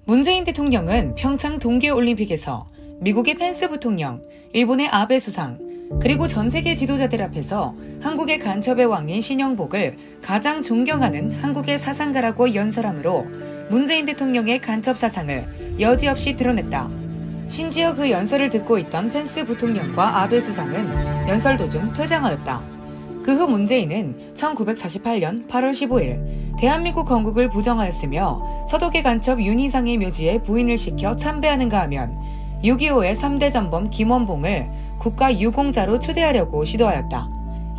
문재인 대통령은 평창 동계올림픽에서 미국의 펜스 부통령, 일본의 아베 수상, 그리고 전 세계 지도자들 앞에서 한국의 간첩의 왕인 신영복을 가장 존경하는 한국의 사상가라고 연설함으로 문재인 대통령의 간첩 사상을 여지없이 드러냈다. 심지어 그 연설을 듣고 있던 펜스 부통령과 아베 수상은 연설 도중 퇴장하였다. 그 후 문재인은 1948년 8월 15일 대한민국 건국을 부정하였으며 서독의 간첩 윤희상의 묘지에 부인을 시켜 참배하는가 하면 6.25의 3대 전범 김원봉을 국가 유공자로 추대하려고 시도하였다.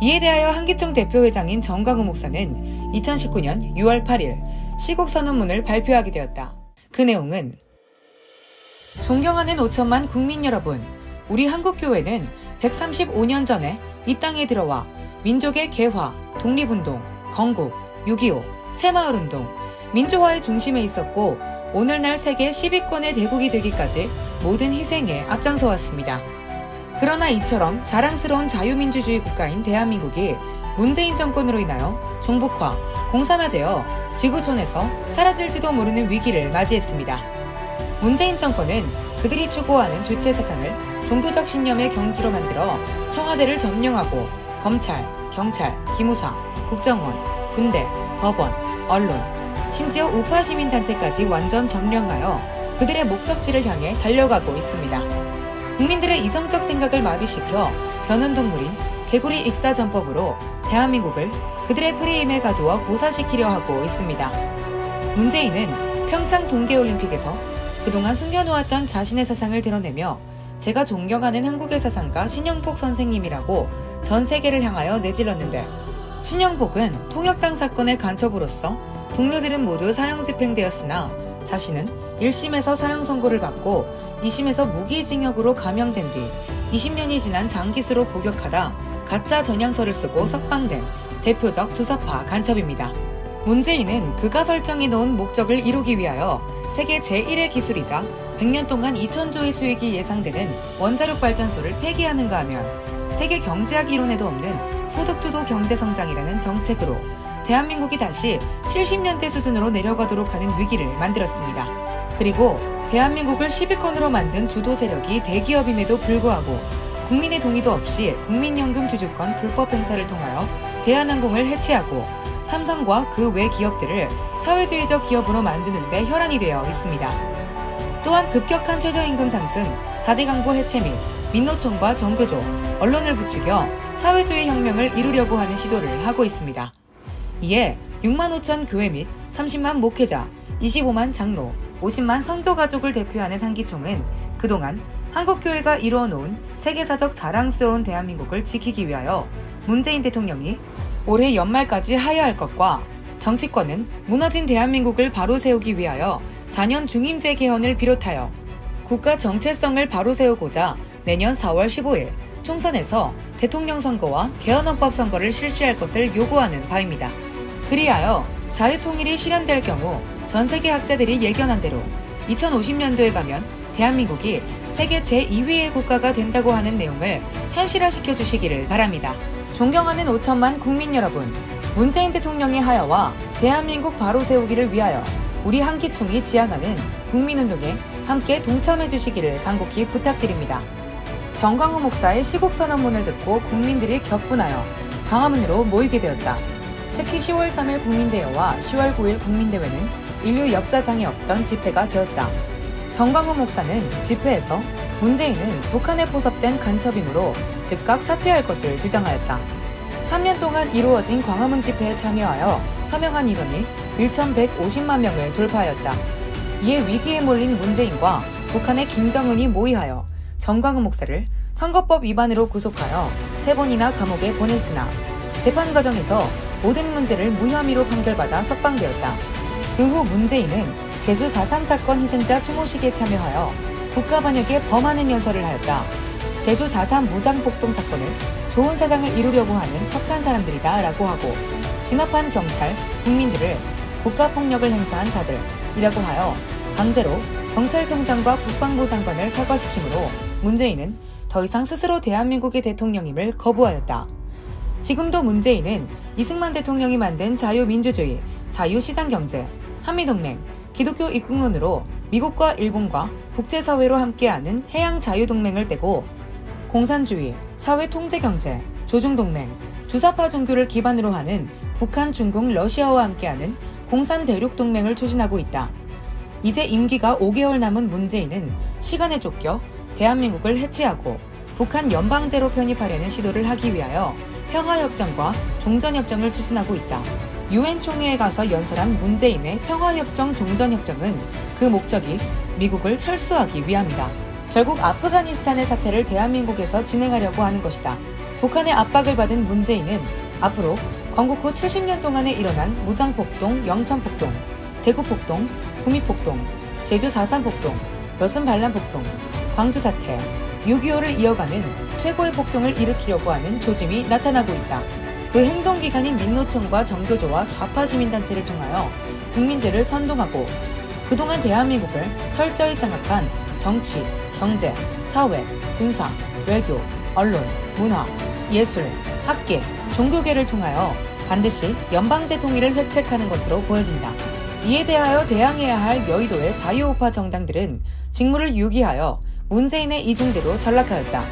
이에 대하여 한기총 대표회장인 정광훈 목사는 2019년 6월 8일 시국선언문을 발표하게 되었다. 그 내용은 존경하는 5천만 국민 여러분, 우리 한국교회는 135년 전에 이 땅에 들어와 민족의 개화, 독립운동, 건국, 6.25, 새마을운동, 민주화의 중심에 있었고 오늘날 세계 10위권의 대국이 되기까지 모든 희생에 앞장서 왔습니다. 그러나 이처럼 자랑스러운 자유민주주의 국가인 대한민국이 문재인 정권으로 인하여 종북화, 공산화되어 지구촌에서 사라질지도 모르는 위기를 맞이했습니다. 문재인 정권은 그들이 추구하는 주체 사상을 종교적 신념의 경지로 만들어 청와대를 점령하고 검찰, 경찰, 기무사, 국정원, 군대, 법원, 언론, 심지어 우파 시민단체까지 완전 점령하여 그들의 목적지를 향해 달려가고 있습니다. 국민들의 이성적 생각을 마비시켜 변온동물인 개구리 익사전법으로 대한민국을 그들의 프레임에 가두어 고사시키려 하고 있습니다. 문재인은 평창 동계올림픽에서 그동안 숨겨놓았던 자신의 사상을 드러내며 제가 존경하는 한국의 사상가 신영복 선생님이라고 전 세계를 향하여 내질렀는데, 신영복은 통역당 사건의 간첩으로서 동료들은 모두 사형 집행되었으나 자신은 1심에서 사형 선고를 받고 2심에서 무기징역으로 감형된 뒤 20년이 지난 장기수로 복역하다 가짜 전향서를 쓰고 석방된 대표적 주사파 간첩입니다. 문재인은 그가 설정해 놓은 목적을 이루기 위하여 세계 제1의 기술이자 100년 동안 2,000조의 수익이 예상되는 원자력 발전소를 폐기하는가 하면 세계 경제학 이론에도 없는 소득주도 경제성장이라는 정책으로 대한민국이 다시 70년대 수준으로 내려가도록 하는 위기를 만들었습니다. 그리고 대한민국을 10위권으로 만든 주도 세력이 대기업임에도 불구하고 국민의 동의도 없이 국민연금 주주권 불법 행사를 통하여 대한항공을 해체하고 삼성과 그 외 기업들을 사회주의적 기업으로 만드는 데 혈안이 되어 있습니다. 또한 급격한 최저임금 상승, 4대 강보 해체 및 민노총과 정교조, 언론을 부추겨 사회주의 혁명을 이루려고 하는 시도를 하고 있습니다. 이에 6만 5천 교회 및 30만 목회자, 25만 장로, 50만 선교 가족을 대표하는 한기총은 그동안 한국교회가 이루어놓은 세계사적 자랑스러운 대한민국을 지키기 위하여 문재인 대통령이 올해 연말까지 하야할 것과 정치권은 무너진 대한민국을 바로 세우기 위하여 4년 중임제 개헌을 비롯하여 국가 정체성을 바로 세우고자 내년 4월 15일 총선에서 대통령 선거와 개헌헌법 선거를 실시할 것을 요구하는 바입니다. 그리하여 자유통일이 실현될 경우 전 세계 학자들이 예견한 대로 2050년도에 가면 대한민국이 세계 제2위의 국가가 된다고 하는 내용을 현실화시켜 주시기를 바랍니다. 존경하는 5천만 국민 여러분, 문재인 대통령의 하야와 대한민국 바로 세우기를 위하여 우리 한기총이 지향하는 국민운동에 함께 동참해 주시기를 간곡히 부탁드립니다. 정광훈 목사의 시국선언문을 듣고 국민들이 격분하여 광화문으로 모이게 되었다. 특히 10월 3일 국민대회와 10월 9일 국민대회는 인류 역사상에 없던 집회가 되었다. 정광훈 목사는 집회에서 문재인은 북한에 포섭된 간첩이므로 즉각 사퇴할 것을 주장하였다. 3년 동안 이루어진 광화문 집회에 참여하여 서명한 인원이 1,150만 명을 돌파하였다. 이에 위기에 몰린 문재인과 북한의 김정은이 모의하여 정광훈 목사를 선거법 위반으로 구속하여 3번이나 감옥에 보냈으나 재판 과정에서 모든 문제를 무혐의로 판결받아 석방되었다. 그 후 문재인은 제주 4.3 사건 희생자 추모식에 참여하여 국가반역에 범하는 연설을 하였다. 제주 4.3 무장폭동 사건을 좋은 세상을 이루려고 하는 척한 사람들이다 라고 하고 진압한 경찰, 국민들을 국가폭력을 행사한 자들이라고 하여 강제로 경찰청장과 국방부 장관을 사과시키므로 문재인은 더 이상 스스로 대한민국의 대통령임을 거부하였다. 지금도 문재인은 이승만 대통령이 만든 자유민주주의, 자유시장경제, 한미동맹, 기독교 입국론으로 미국과 일본과 국제사회로 함께하는 해양자유동맹을 떼고 공산주의, 사회통제경제, 조중동맹, 주사파 종교를 기반으로 하는 북한, 중국, 러시아와 함께하는 공산대륙동맹을 추진하고 있다. 이제 임기가 5개월 남은 문재인은 시간에 쫓겨 대한민국을 해체하고 북한 연방제로 편입하려는 시도를 하기 위하여 평화협정과 종전협정을 추진하고 있다. 유엔 총회에 가서 연설한 문재인의 평화협정, 종전협정은 그 목적이 미국을 철수하기 위함이다. 결국 아프가니스탄의 사태를 대한민국에서 진행하려고 하는 것이다. 북한의 압박을 받은 문재인은 앞으로 건국 후 70년 동안에 일어난 무장폭동, 영천폭동, 대구폭동, 구미폭동, 제주 4.3 폭동, 여순 반란 폭동, 광주 사태, 6.25를 이어가는 최고의 폭동을 일으키려고 하는 조짐이 나타나고 있다. 그 행동기관인 민노총과 정교조와 좌파 시민단체를 통하여 국민들을 선동하고 그동안 대한민국을 철저히 장악한 정치, 경제, 사회, 군사, 외교, 언론, 문화, 예술, 학계, 종교계를 통하여 반드시 연방제 통일을 회책하는 것으로 보여진다. 이에 대하여 대항해야 할 여의도의 자유우파 정당들은 직무를 유기하여 문재인의 이중대로 전락하였다.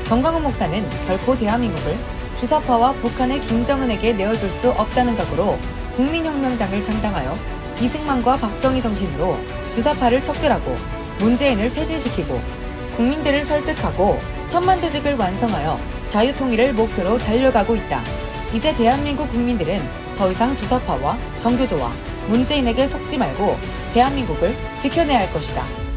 정광훈 목사는 결코 대한민국을 주사파와 북한의 김정은에게 내어줄 수 없다는 각오로 국민혁명당을 창당하여 이승만과 박정희 정신으로 주사파를 척결하고 문재인을 퇴진시키고 국민들을 설득하고 천만조직을 완성하여 자유통일을 목표로 달려가고 있다. 이제 대한민국 국민들은 더 이상 주사파와 정교조와 문재인에게 속지 말고 대한민국을 지켜내야 할 것이다.